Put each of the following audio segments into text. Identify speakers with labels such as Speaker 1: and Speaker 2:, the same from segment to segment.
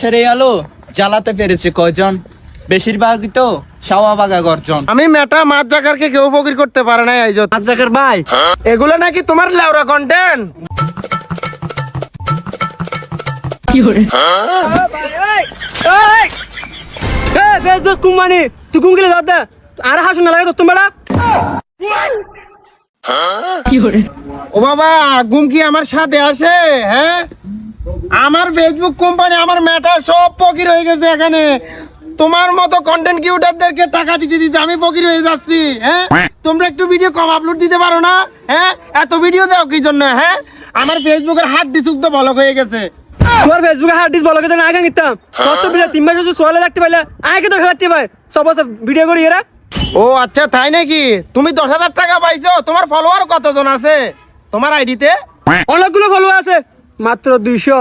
Speaker 1: সেরে আলো জ্বালাতে পেরেছে কয়জন? বেশিরভাগই তো শাওয়াবাগা গর্জন।
Speaker 2: আমি মেটা মাছ জাকারকে কেউ ফকির করতে পারে না। আইজত
Speaker 1: মাছ জাকার ভাই,
Speaker 2: এগুলো নাকি তোমার লেওরা কন্টেন্ট?
Speaker 3: ফেসবুক কুমানি তুই কুম গেলে দাদা আর হাসু না লাগে তোর বেড়া।
Speaker 2: ও বাবা, গুম কি আমার সাথে আসে? হ্যাঁ, আমার ফেসবুক কোম্পানি আমার মেটা সব ফকির হয়ে গেছে। এখানে তোমার মতো কন্টেন্ট ক্রিয়েটরদেরকে টাকা দিতে দিতে আমি ফকির হয়ে যাচ্ছি। হ্যাঁ, তোমরা একটু ভিডিও কম আপলোড দিতে পারো না? হ্যাঁ, এত ভিডিও দাও কি জন্য? হ্যাঁ, আমার ফেসবুকের হার্ড ডিস্ক তো ব্লক হয়ে গেছে।
Speaker 3: তোর ফেসবুকে হার্ড ডিস্ক বলকে না আগে নিতাম 500 বিলে 3 মাস 16 লাখ টাকা পাইলে আগে 10 লাখ টাকা পাই সব ভিডিও করি এরা।
Speaker 2: ও আচ্ছা, তাই নাকি? তুমি 10,000 টাকা পাইছো? তোমার ফলোয়ার কতজন আছে তোমার আইডিতে?
Speaker 3: অনেকগুলো ফলোয়ার আছে, মাত্র 200।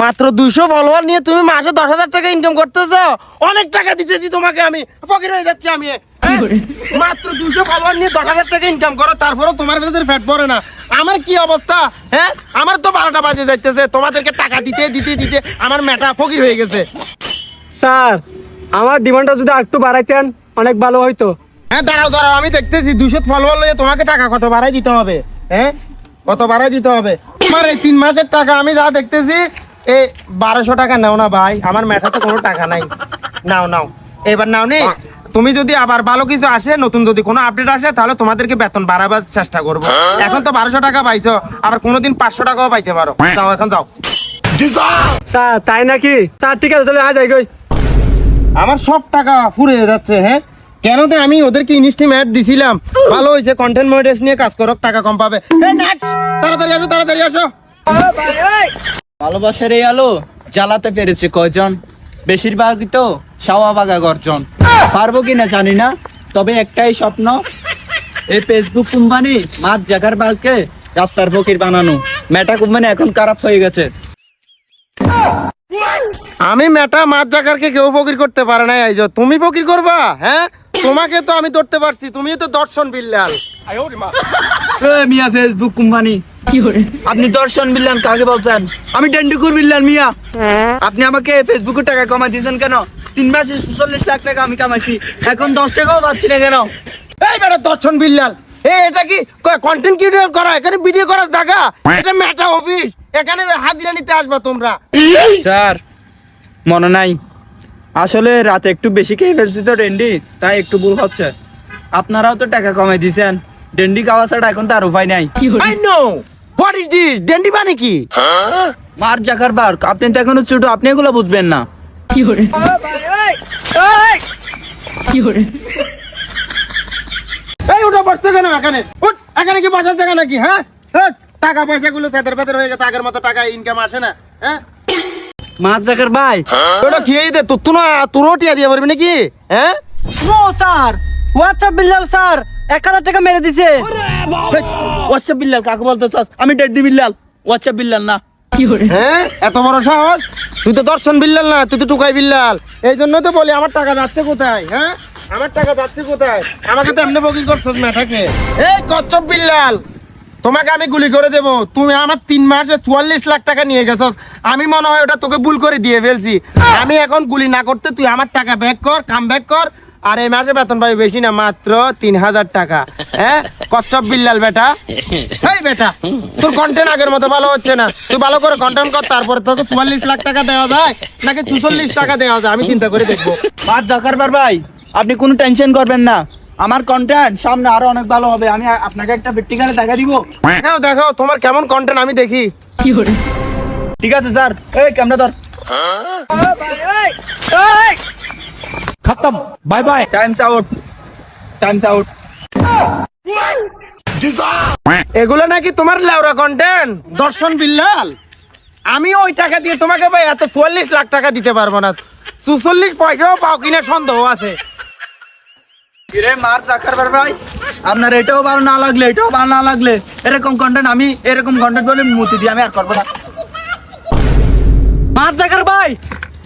Speaker 2: মাত্র 200 ফলোয়ার নিয়ে তুমি মাসে 10,000 টাকা ইনকাম করতেছো? অনেক টাকা দিতেছি তোমাকে, আমি ফকির হয়ে যাচ্ছি আমি। হ্যাঁ? মাত্র 200 ফলোয়ার নিয়ে 10,000 টাকা ইনকাম করো, তারপরেও তোমার ভেতরে ফ্যাট পড়ে না। আমার কি অবস্থা? হ্যাঁ, আমার তো 12টা বাজে যাইতেছে, তোমাদেরকে টাকা দিতে দিতে দিতে আমার মেটা ফকির হয়ে গেছে।
Speaker 3: স্যার আমার ডিমান্ডটা যদি আরেকটু বাড়াইতেন অনেক ভালো হইতো।
Speaker 2: হ্যাঁ, দাঁড়াও দাঁড়াও, আমি দেখতেছি 200 ফলোয়ার লইয়ে তোমাকে টাকা কত বাড়াই দিতে হবে। হ্যাঁ, কত বাড়াই দিতে হবে? আমার এই 3 মাসের টাকা আমি যা দেখতেছি এই 1200 টাকা নাও না ভাই, আমার মেটাতে কোনো টাকা নাই। নাও নাও, এবার নাও নি। তুমি যদি আবার ভালো কিছু আসে, নতুন যদি কোনো আপডেট আসে, তাহলে তোমাদেরকে বেতন বাড়াবার চেষ্টা করবো। এখন তো 1200 টাকা পাইছো, আবার কোনোদিন 500 টাকাও পাইতে পারো। যাও, এখন যাও।
Speaker 3: স্যার তাই নাকি? স্যার ঠিক আছে, তাহলে আজ যাই গই।
Speaker 2: আমার সব টাকা ফুরিয়ে যাচ্ছে। হ্যাঁ, কেন তো আমি ওদেরকে ইনস্টিম অ্যাড দিছিলাম, ভালো হয়েছে, কন্টেন্ট মনিটাইজেশন নিয়ে কাজ করো, টাকা কম পাবে। নেক্সট, তাড়াতাড়ি আসো, তাড়াতাড়ি আসো।
Speaker 1: ভালোবাসার এই আলো জ্বালাতে পেরেছে কয়জন? বেশিরভাগই তো শাওয়াবাগা গর্জন। পারবো কিনা জানি না, তবে একটাই স্বপ্ন, এই ফেসবুক কোম্পানি মাছ জাকার বাগকে রাস্তার ফকির বানানো। মেটা কোম্পানি এখন খারাপ হয়ে গেছে।
Speaker 2: আমি মেটা মাছ জাকারকে কেউ ফকির করতে পারে না। আইজো তুমি ফকির করবা? হ্যাঁ, তোমাকে তো আমি ধরতে পারছি, তুমি তো দর্শন বিল্লাল।
Speaker 1: মিয়া ফেসবুক কোম্পানি, আপনি দর্শন বিল্লান কাকে বলছেন? আমি ডেন্ডুকুর বিল্লান মিয়া। আপনি আমাকে ফেসবুকে টাকা কমা দিয়েছেন কেন? 3 মাসে 46 লাখ টাকা আমি কামাইছি, এখন 10 টাকাও পাচ্ছি না কেন?
Speaker 2: এই বেটা দর্শন বিল্লাল, এটা কি কন্টেন্ট ক্রিয়েটর করা? এখানে ভিডিও করার জায়গা? এটা মেটা অফিস, এখানে হাজিরা নিতে আসবা তোমরা।
Speaker 1: স্যার মনে নাই, আসলে রাতে একটু বেশি খেয়ে ফেলছি তো ডেন্ডি, তাই একটু ভুল হচ্ছে। আপনারাও তো টাকা কমাই দিয়েছেন, ডেন্ডি খাওয়া ছাড়া এখন তো আর উপায় নাই।
Speaker 2: I know what is this, ডেন্ডি মানে কি?
Speaker 1: মার জাকার বার, আপনি তো এখনো ছোট, আপনি এগুলো বুঝবেন না।
Speaker 2: এই ওটা বসতেছে না এখানে, উঠ, এখানে কি বসার জায়গা নাকি? হ্যাঁ, উঠ, টাকা পয়সা গুলো সেদের বেদের হয়ে গেছে, আগের মতো টাকা ইনকাম আসে না। হ্যাঁ,
Speaker 1: মার জাকার ভাই,
Speaker 2: ওটা খেয়ে দে, তোর না তোরও টিয়া দিয়ে পারবি নাকি? হ্যাঁ,
Speaker 3: no sir, WhatsApp Billal sir 1000 টাকা মেরে দিছে।
Speaker 1: হোয়াটসঅ্যাপ বিল্লাল কাকে বলতে চাস? আমি ডেড্ডি বিল্লাল, হোয়াটসঅ্যাপ বিল্লাল না।
Speaker 2: হ্যাঁ, এত বড় সাহস! তুই তো দর্শন বিল্লাল না, তুই তো টুকাই বিল্লাল। এই জন্য তো বলি আমার টাকা যাচ্ছে কোথায়? হ্যাঁ, আমার টাকা যাচ্ছে কোথায়? আমাকে তো এমনি বুকিং করছিস মেটাকে। এই কচ্ছপ বিল্লাল, তোমাকে আমি গুলি করে দেব। তুমি আমার 3 মাসে 44 লাখ টাকা নিয়ে গেছস, আমি মনে হয় ওটা তোকে ভুল করে দিয়ে ফেলছি। আমি এখন গুলি না করতে তুই আমার টাকা ব্যাক কর, কাম ব্যাক কর। আর এই মাসে বেতন পাবি বেশি না, মাত্র 3000 টাকা। হ্যাঁ, কচ্ছপ বিল্লাল বেটা। এই বেটা, তোর কন্টেন্ট আগের মতো ভালো হচ্ছে না, তুই ভালো করে কন্টেন্ট কর, তারপরে তোকে 44 লাখ টাকা দেওয়া যায় নাকি 46 টাকা দেওয়া যায় আমি চিন্তা করে দেখবো।
Speaker 1: মার জাকার বার ভাই, আপনি কোনো টেনশন করবেন না, আমার কন্টেন্ট সামনে আরো অনেক ভালো হবে। আমি আপনাকে একটা প্র্যাকটিক্যালে দেখা দিব।
Speaker 2: দেখাও দেখাও তোমার কেমন কন্টেন্ট আমি দেখি।
Speaker 1: ঠিক আছে স্যার, এই ক্যামেরা ধর।
Speaker 4: खत्म bye bye
Speaker 1: times out, times out.
Speaker 2: এগুলো নাকি তোমার লেওরা কন্টেন্ট, দর্শন বিল্লাল? আমি ওই টাকা দিয়ে তোমাকে ভাই এত 44 লাখ টাকা দিতে পারবো না, 44 পয়সাও পাও কিনা সন্দেহ আছে।
Speaker 1: কিরে মার জাকার বার ভাই, আপনার এটাও ভালো না লাগলে এটাও ভালো না লাগলে এরকম কন্টেন্ট, আমি এরকম কন্টেন্ট বলে মুতি দিয়ে আমি আর করবো না।
Speaker 3: মার জাকার ভাই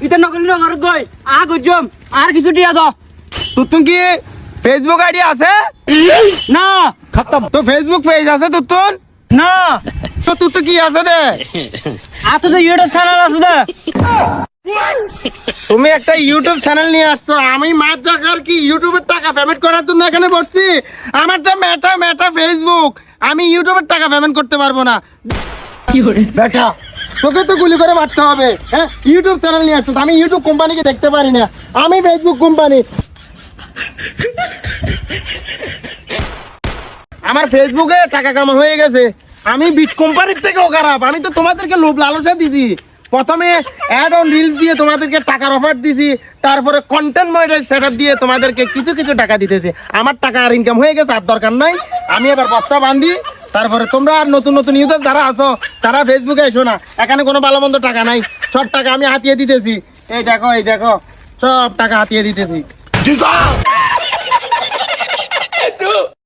Speaker 3: ইতে নকলি নগর গই আগ জম আর কিছু দিয়া দাও।
Speaker 2: তুই কি ফেসবুক আইডি আছে?
Speaker 3: না
Speaker 4: खत्म
Speaker 2: তো ফেসবুক পেজ আছে তোর?
Speaker 3: না
Speaker 2: তো তুই কি আছে দে?
Speaker 3: আর তো ইউটিউব চ্যানেল আছে না
Speaker 2: তুমি একটা ইউটিউব চ্যানেল নিয়ে আসছো, আমি মাছ জাগার কি ইউটিউবের টাকা পেমেন্ট করার জন্য এখানে বসছি? আমারটা মেটা ফেসবুক, আমি ইউটিউবের টাকা পেমেন্ট করতে পারবো না। বেটা তোকে তো গুলি করে মারতে হবে। হ্যাঁ, ইউটিউব চ্যানেল নিয়ে আসছো, আমি ইউটিউব কোম্পানিকে দেখতে পারি না, আমি ফেসবুক কোম্পানি। আমার ফেসবুকে টাকা কামা হয়ে গেছে, আমি বিট কোম্পানির থেকেও খারাপ। আমি তো তোমাদেরকে লোভ লালসা দিছি, প্রথমে অ্যাড অন রিলস দিয়ে তোমাদেরকে টাকার অফার দিছি, তারপরে কন্টেন্ট মনিটাইজ সেটআপ দিয়ে তোমাদেরকে কিছু কিছু টাকা দিতেছি। আমার টাকা আর ইনকাম হয়ে গেছে, আর দরকার নাই। আমি এবার বস্তা বান্ধি, তারপরে তোমরা আর নতুন নতুন ইউজার যারা আছো তারা ফেসবুকে এসো না, এখানে কোনো ভালো মন্দ টাকা নাই, সব টাকা আমি হাতিয়ে দিতেছি। এই দেখো সব টাকা হাতিয়ে দিতেছি।